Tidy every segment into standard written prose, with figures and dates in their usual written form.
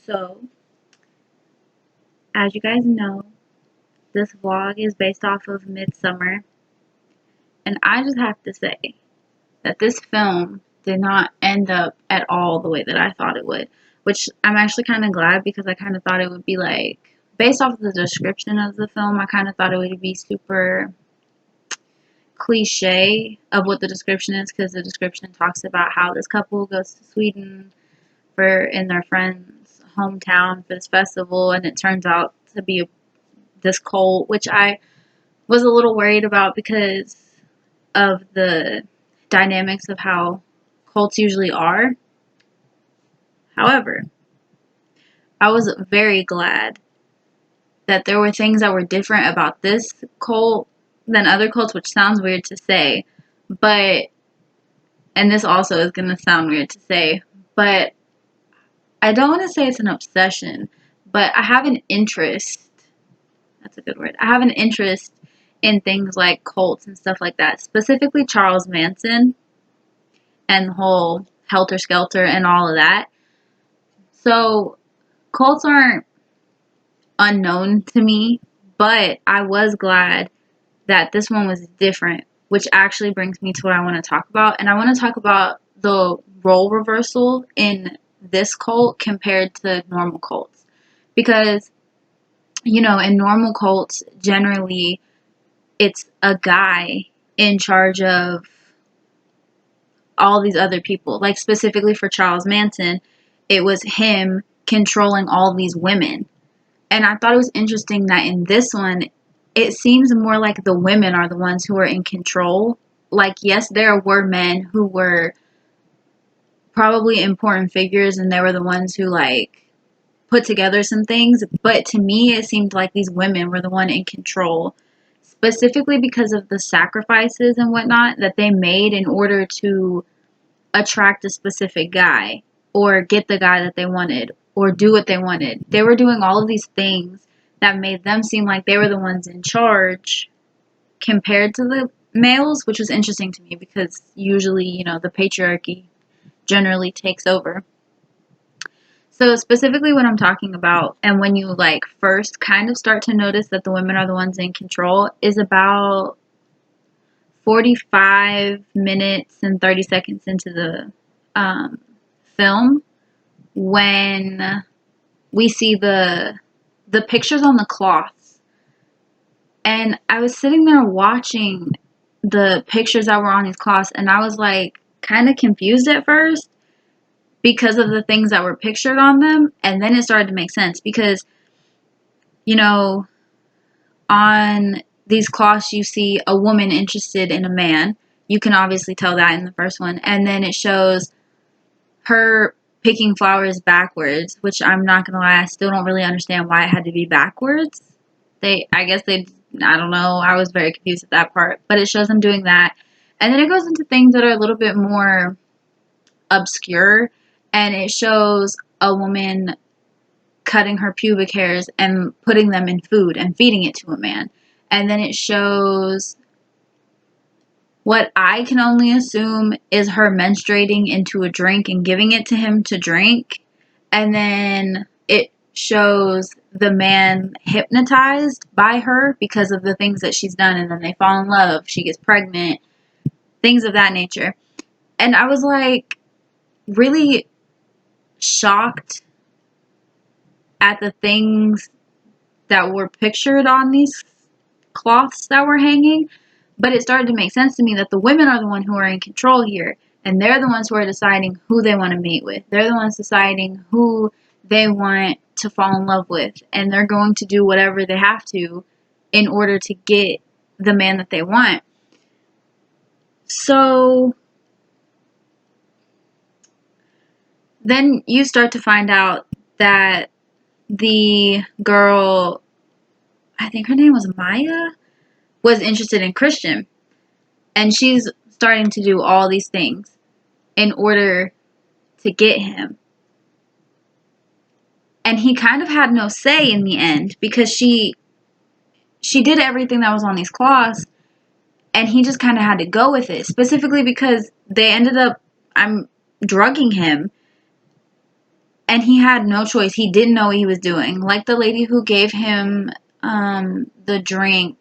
So, as you guys know, this vlog is based off of Midsommar, and I just have to say that this film did not end up at all the way that I thought it would, which I'm actually kind of glad because I kind of thought it would be like, based off of the description of the film, I kind of thought it would be super cliche of what the description is, because the description talks about how this couple goes to Sweden for in their friend's hometown for this festival, and it turns out to be this cult, which I was a little worried about because of the dynamics of how cults usually are. However, I was very glad that there were things that were different about this cult than other cults, which sounds weird to say, but, and this also is going to sound weird to say, but I don't want to say it's an obsession, but I have an interest. That's a good word. I have an interest in things like cults and stuff like that, specifically Charles Manson and the whole Helter Skelter and all of that. So cults aren't unknown to me, but I was glad that this one was different, which actually brings me to what I want to talk about. And I want to talk about the role reversal in this cult compared to normal cults. Because, you know, in normal cults, generally it's a guy in charge of all these other people. Like, specifically for Charles Manson, it was him controlling all these women. And I thought it was interesting that in this one, it seems more like the women are the ones who are in control. Like, yes, there were men who were probably important figures, and they were the ones who, like, put together some things. But to me, it seemed like these women were the one in control, specifically because of the sacrifices and whatnot that they made in order to attract a specific guy or get the guy that they wanted or do what they wanted. They were doing all of these things that made them seem like they were the ones in charge compared to the males, which was interesting to me because usually, you know, the patriarchy generally takes over. So specifically what I'm talking about, and when you like first kind of start to notice that the women are the ones in control, is about 45 minutes and 30 seconds into the film, when we see the pictures on the cloths. And I was sitting there watching the pictures that were on these cloths, and I was like kind of confused at first because of the things that were pictured on them, and then it started to make sense because, you know, on these cloths you see a woman interested in a man. You can obviously tell that in the first one, and then it shows her picking flowers backwards, which I'm not gonna lie, I still don't really understand why it had to be backwards. I don't know, I was very confused at that part, but it shows them doing that. And then it goes into things that are a little bit more obscure, and it shows a woman cutting her pubic hairs and putting them in food and feeding it to a man. And then it shows what I can only assume is her menstruating into a drink and giving it to him to drink. And then it shows the man hypnotized by her because of the things that she's done. And then they fall in love. She gets pregnant. Things of that nature. And I was like really shocked at the things that were pictured on these cloths that were hanging. But it started to make sense to me that the women are the ones who are in control here. And they're the ones who are deciding who they want to mate with. They're the ones deciding who they want to fall in love with. And they're going to do whatever they have to in order to get the man that they want. So then you start to find out that the girl, I think her name was Maya, was interested in Christian. And she's starting to do all these things in order to get him. And he kind of had no say in the end because she did everything that was on these cloths, and he just kind of had to go with it, specifically because they ended up drugging him. And he had no choice. He didn't know what he was doing. Like the lady who gave him the drink,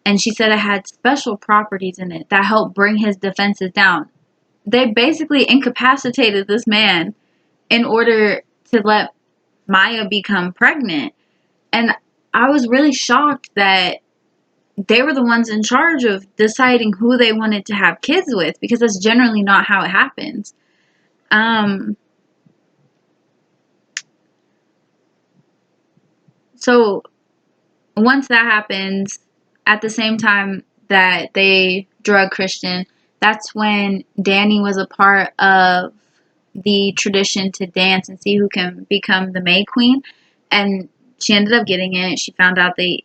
and she said it had special properties in it that helped bring his defenses down. They basically incapacitated this man in order to let Maya become pregnant. And I was really shocked that they were the ones in charge of deciding who they wanted to have kids with, because that's generally not how it happens. So once that happens, at the same time that they drug Christian, that's when Danny was a part of the tradition to dance and see who can become the May Queen. And she ended up getting it. She found out that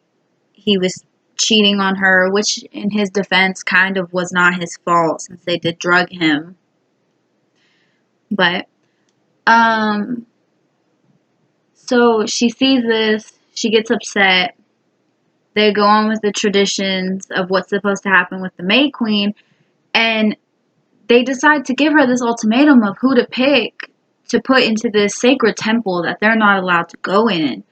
he was cheating on her, which in his defense kind of was not his fault since they did drug him. But so she sees this, she gets upset. They go on with the traditions of what's supposed to happen with the May Queen, and they decide to give her this ultimatum of who to pick to put into this sacred temple that they're not allowed to go in.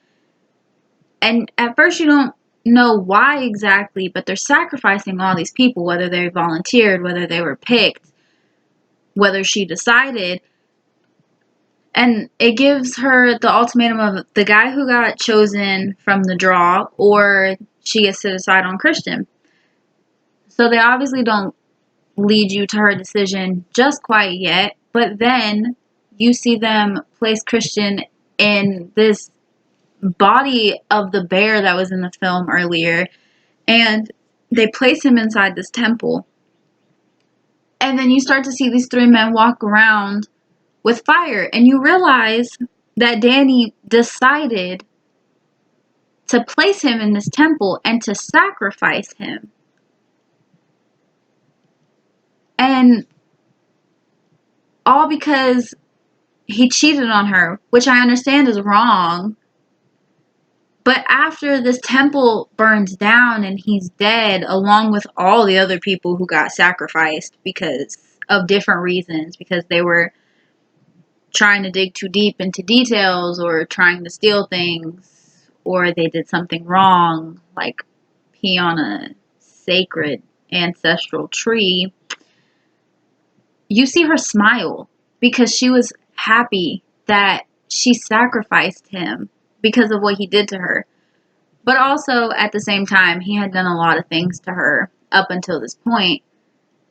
And at first you don't know why exactly, but they're sacrificing all these people, whether they volunteered, whether they were picked, whether she decided. And it gives her the ultimatum of the guy who got chosen from the draw, or she gets to decide on Christian. So they obviously don't lead you to her decision just quite yet, but then you see them place Christian in this body of the bear that was in the film earlier, and they place him inside this temple. And then you start to see these three men walk around with fire, and you realize that Danny decided to place him in this temple and to sacrifice him. And all because he cheated on her, which I understand is wrong. But after this temple burns down and he's dead, along with all the other people who got sacrificed because of different reasons, because they were trying to dig too deep into details or trying to steal things, or they did something wrong, like pee on a sacred ancestral tree, you see her smile because she was happy that she sacrificed him because of what he did to her. But also, at the same time, he had done a lot of things to her up until this point.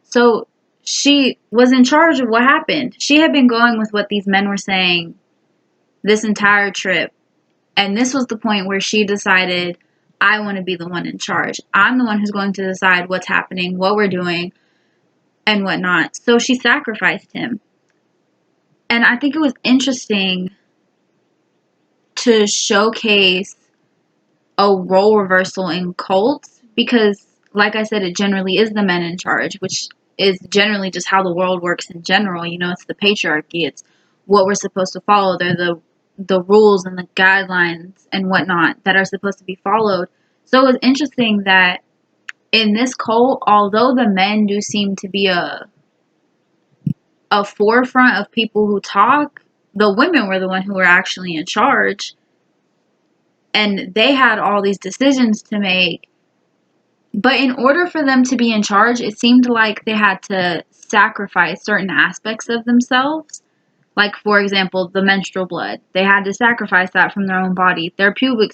So she was in charge of what happened. She had been going with what these men were saying this entire trip. And this was the point where she decided, I want to be the one in charge. I'm the one who's going to decide what's happening, what we're doing, and whatnot. So she sacrificed him. And I think it was interesting to showcase a role reversal in cults because, like I said, it generally is the men in charge, which is generally just how the world works in general. You know, it's the patriarchy. It's what we're supposed to follow. They're the rules and the guidelines and whatnot that are supposed to be followed. So it was interesting that in this cult, although the men do seem to be a forefront of people who talk, the women were the one who were actually in charge. And they had all these decisions to make. But in order for them to be in charge, it seemed like they had to sacrifice certain aspects of themselves. Like, for example, the menstrual blood. They had to sacrifice that from their own body. Their pubic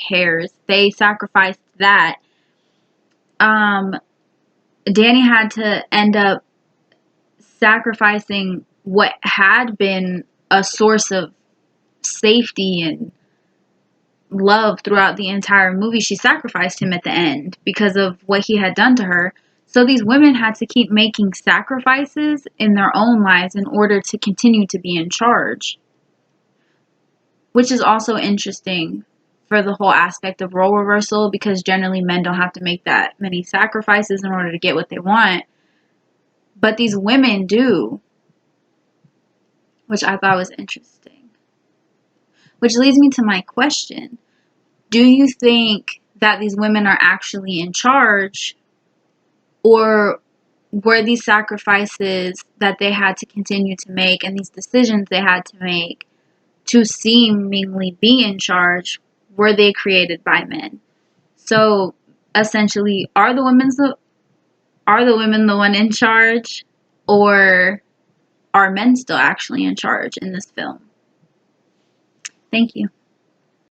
hairs, they sacrificed that. Danny had to end up sacrificing what had been a source of safety and love throughout the entire movie. She sacrificed him at the end because of what he had done to her. So these women had to keep making sacrifices in their own lives in order to continue to be in charge, which is also interesting for the whole aspect of role reversal, because generally men don't have to make that many sacrifices in order to get what they want, but these women do, which I thought was interesting. Which leads me to my question. Do you think that these women are actually in charge, or were these sacrifices that they had to continue to make and these decisions they had to make to seemingly be in charge, were they created by men? So essentially, are the women the one in charge, or are men still actually in charge in this film? Thank you.